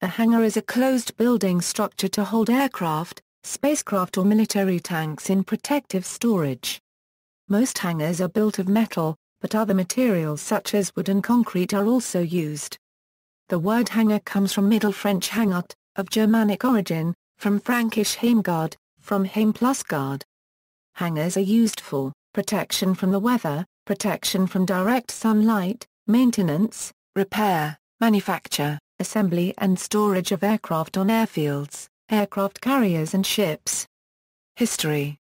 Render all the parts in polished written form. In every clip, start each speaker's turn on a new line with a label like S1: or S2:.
S1: A hangar is a closed building structure to hold aircraft, spacecraft or military tanks in protective storage. Most hangars are built of metal, but other materials such as wood and concrete are also used. The word hangar comes from Middle French hanghart, of Germanic origin, from Frankish haimgard, from haim plus gard. Hangars are used for protection from the weather, protection from direct sunlight, maintenance, repair, manufacture, assembly and storage of aircraft on airfields, aircraft carriers and ships. History.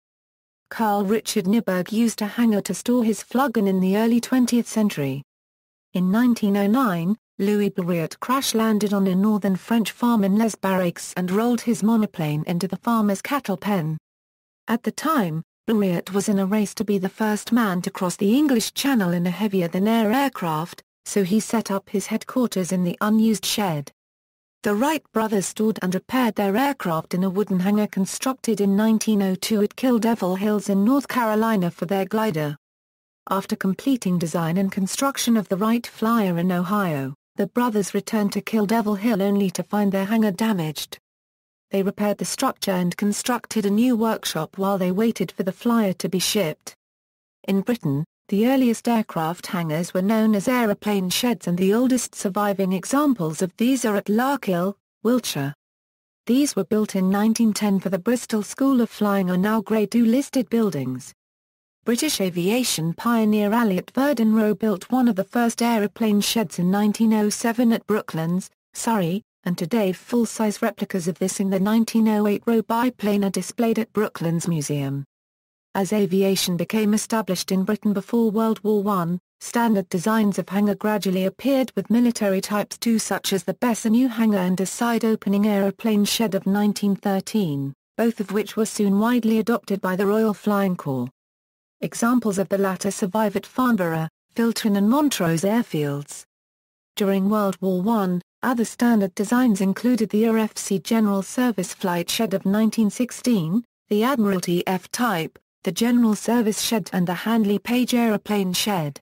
S1: Carl Richard Nyberg used a hangar to store his Fluggen in the early 20th century. In 1909, Louis Blériot crash-landed on a northern French farm in Les Barraques and rolled his monoplane into the farmer's cattle pen. At the time, Blériot was in a race to be the first man to cross the English Channel in a heavier-than-air aircraft, so he set up his headquarters in the unused shed. The Wright brothers stored and repaired their aircraft in a wooden hangar constructed in 1902 at Kill Devil Hills in North Carolina for their glider. After completing design and construction of the Wright Flyer in Ohio, the brothers returned to Kill Devil Hill only to find their hangar damaged. They repaired the structure and constructed a new workshop while they waited for the Flyer to be shipped. In Britain, the earliest aircraft hangars were known as aeroplane sheds, and the oldest surviving examples of these are at Larkhill, Wiltshire. These were built in 1910 for the Bristol School of Flying, are now Grade II listed buildings. British aviation pioneer Elliott Verdenroe built one of the first aeroplane sheds in 1907 at Brooklands, Surrey, and today full-size replicas of this in the 1908 Roe biplane are displayed at Brooklands Museum. As aviation became established in Britain before World War I, standard designs of hangar gradually appeared with military types too, such as the Besseneau hangar and a side-opening aeroplane shed of 1913, both of which were soon widely adopted by the Royal Flying Corps. Examples of the latter survive at Farnborough, Filton and Montrose airfields. During World War I, other standard designs included the RFC General Service Flight Shed of 1916, the Admiralty F-Type, the General Service Shed and the Handley Page Aeroplane Shed.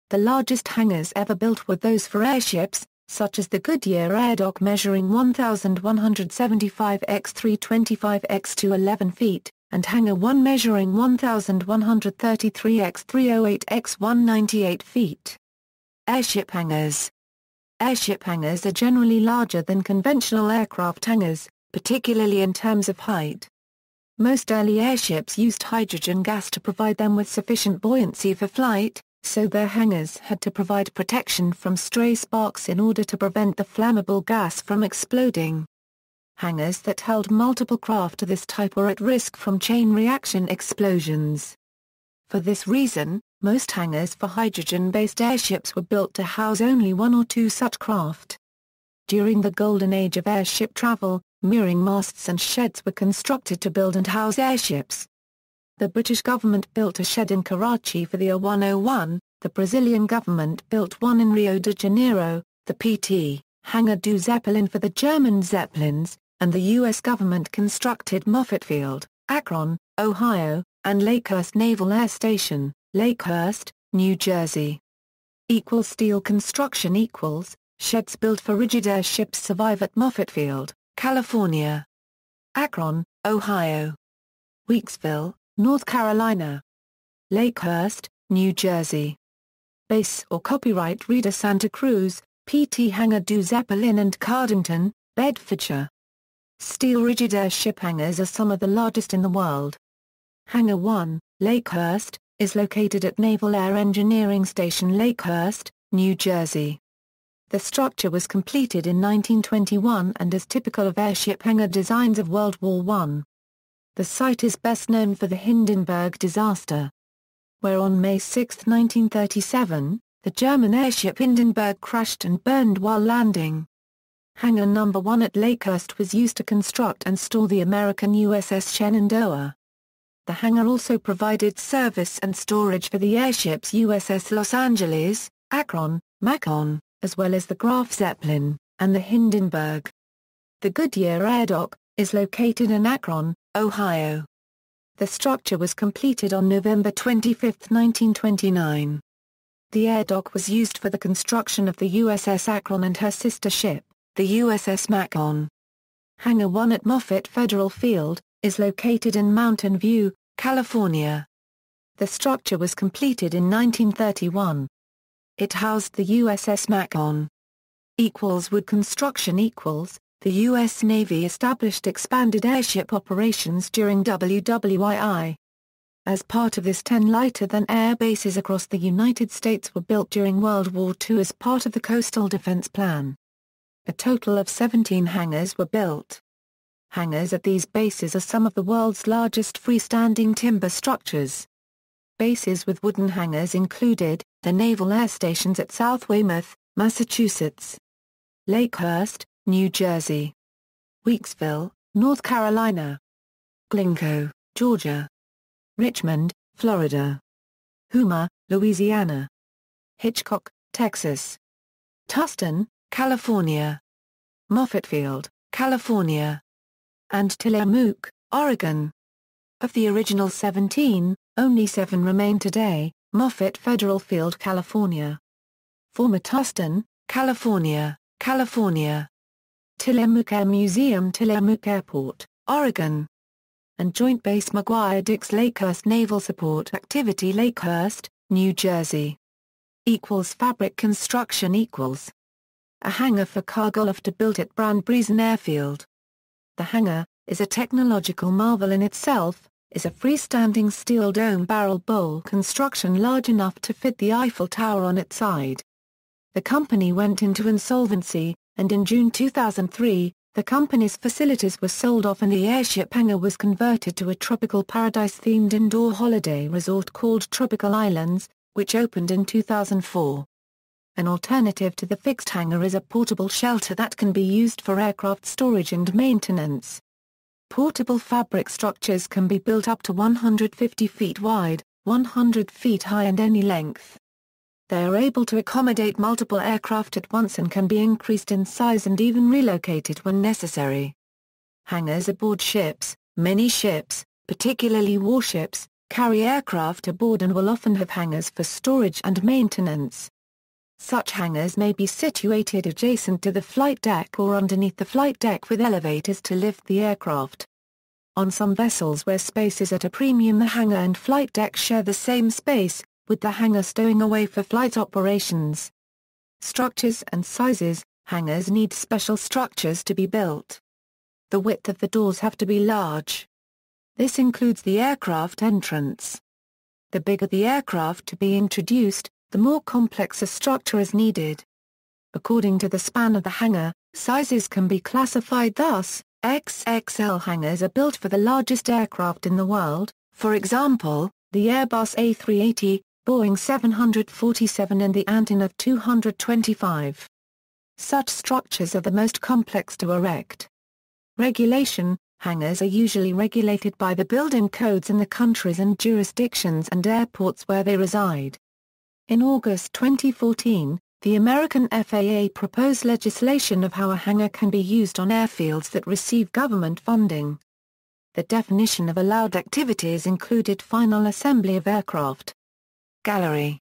S1: The largest hangars ever built were those for airships, such as the Goodyear Air Dock measuring 1,175 x 325 x 211 feet, and Hangar 1 measuring 1,133 x 308 x 198 feet. Airship hangars. Airship hangars are generally larger than conventional aircraft hangars, particularly in terms of height. Most early airships used hydrogen gas to provide them with sufficient buoyancy for flight, so their hangars had to provide protection from stray sparks in order to prevent the flammable gas from exploding. Hangars that held multiple craft of this type were at risk from chain reaction explosions. For this reason, most hangars for hydrogen-based airships were built to house only one or two such craft. During the golden age of airship travel, mooring masts and sheds were constructed to build and house airships. The British government built a shed in Karachi for the A101, the Brazilian government built one in Rio de Janeiro, the PT, Hangar du Zeppelin for the German Zeppelins, and the U.S. government constructed Moffett Field, Akron, Ohio, and Lakehurst Naval Air Station, Lakehurst, New Jersey. Steel construction sheds built for rigid airships survive at Moffett Field, California. Akron, Ohio. Weeksville, North Carolina. Lakehurst, New Jersey. Base or copyright reader Santa Cruz, PT Hangar du Zeppelin and Cardington, Bedfordshire. Steel rigid airship hangars are some of the largest in the world. Hangar 1, Lakehurst, is located at Naval Air Engineering Station Lakehurst, New Jersey. The structure was completed in 1921 and is typical of airship hangar designs of World War I. The site is best known for the Hindenburg disaster, where on May 6, 1937, the German airship Hindenburg crashed and burned while landing. Hangar No. 1 at Lakehurst was used to construct and store the American USS Shenandoah. The hangar also provided service and storage for the airships USS Los Angeles, Akron, Macon, as well as the Graf Zeppelin, and the Hindenburg. The Goodyear Air Dock is located in Akron, Ohio. The structure was completed on November 25, 1929. The air dock was used for the construction of the USS Akron and her sister ship, the USS Macon. Hangar 1 at Moffett Federal Field, is located in Mountain View, California. The structure was completed in 1931. It housed the USS Macon. Wood construction the U.S. Navy established expanded airship operations during WWII. As part of this, 10 lighter-than-air bases across the United States were built during World War II as part of the Coastal Defense Plan. A total of 17 hangars were built. Hangars at these bases are some of the world's largest freestanding timber structures. Bases with wooden hangars included, the Naval Air Stations at South Weymouth, Massachusetts; Lakehurst, New Jersey; Weeksville, North Carolina; Glencoe, Georgia; Richmond, Florida; Houma, Louisiana; Hitchcock, Texas; Tustin, California; Moffett Field, California; and Tillamook, Oregon. Of the original 17, only 7 remain today: Moffett Federal Field, California; former Tustin, California, California; Tillamook Air Museum, Tillamook Airport, Oregon; and Joint Base McGuire-Dix Lakehurst Naval Support Activity, Lakehurst, New Jersey. Fabric construction a hangar for cargo lifter built at Brandbriezen Airfield. The hangar is a technological marvel in itself, is a freestanding steel dome barrel bowl construction large enough to fit the Eiffel Tower on its side. The company went into insolvency, and in June 2003, the company's facilities were sold off and the airship hangar was converted to a tropical paradise-themed indoor holiday resort called Tropical Islands, which opened in 2004. An alternative to the fixed hangar is a portable shelter that can be used for aircraft storage and maintenance. Portable fabric structures can be built up to 150 feet wide, 100 feet high and any length. They are able to accommodate multiple aircraft at once and can be increased in size and even relocated when necessary. Hangars aboard ships, many ships, particularly warships, carry aircraft aboard and will often have hangars for storage and maintenance. Such hangars may be situated adjacent to the flight deck or underneath the flight deck with elevators to lift the aircraft. On some vessels where space is at a premium, the hangar and flight deck share the same space, with the hangar stowing away for flight operations. Structures and sizes: hangars need special structures to be built. The width of the doors have to be large. This includes the aircraft entrance. The bigger the aircraft to be introduced, the more complex a structure is needed. According to the span of the hangar, sizes can be classified thus: XXL hangars are built for the largest aircraft in the world, for example, the Airbus A380, Boeing 747 and the Antonov 225. Such structures are the most complex to erect. Regulation: hangars are usually regulated by the building codes in the countries and jurisdictions and airports where they reside. In August 2014, the American FAA proposed legislation of how a hangar can be used on airfields that receive government funding. The definition of allowed activities included final assembly of aircraft. Gallery.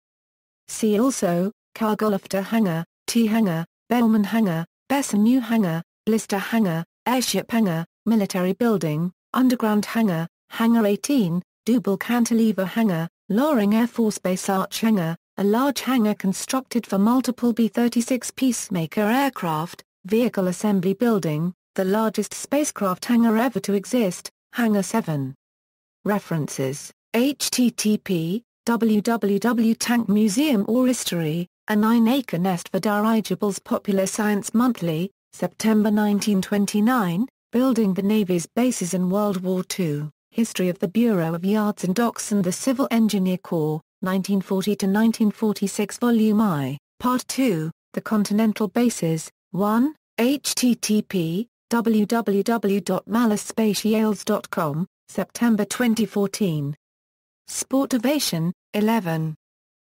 S1: See also: cargo lifter hangar, T-hangar, Bellman hangar, Besson hangar, blister hangar, airship hangar, military building, underground hangar, Hangar 18, Double cantilever hangar, Loring Air Force Base arch hangar, a large hangar constructed for multiple B-36 Peacemaker aircraft, vehicle assembly building, the largest spacecraft hangar ever to exist, Hangar 7. References: http www.tank Museum or History, A 9-Acre Nest for Dirigibles. Popular Science Monthly, September 1929, Building the Navy's Bases in World War II, History of the Bureau of Yards and Docks and the Civil Engineer Corps, 1940–1946 Volume I, Part 2, The Continental Bases, 1, http www.malispatiales.com, September 2014. Sportivation, 11.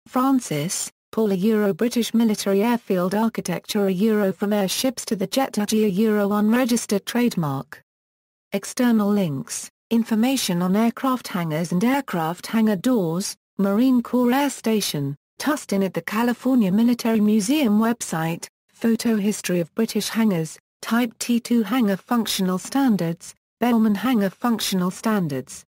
S1: Francis, Paul. A Euro-British military airfield architecture. A Euro from airships to the jet. A Euro unregistered trademark. External links: information on aircraft hangars and aircraft hangar doors, Marine Corps Air Station, Tustin at the California Military Museum website, Photo history of British hangars, Type T2 Hangar Functional Standards, Bellman Hangar Functional Standards.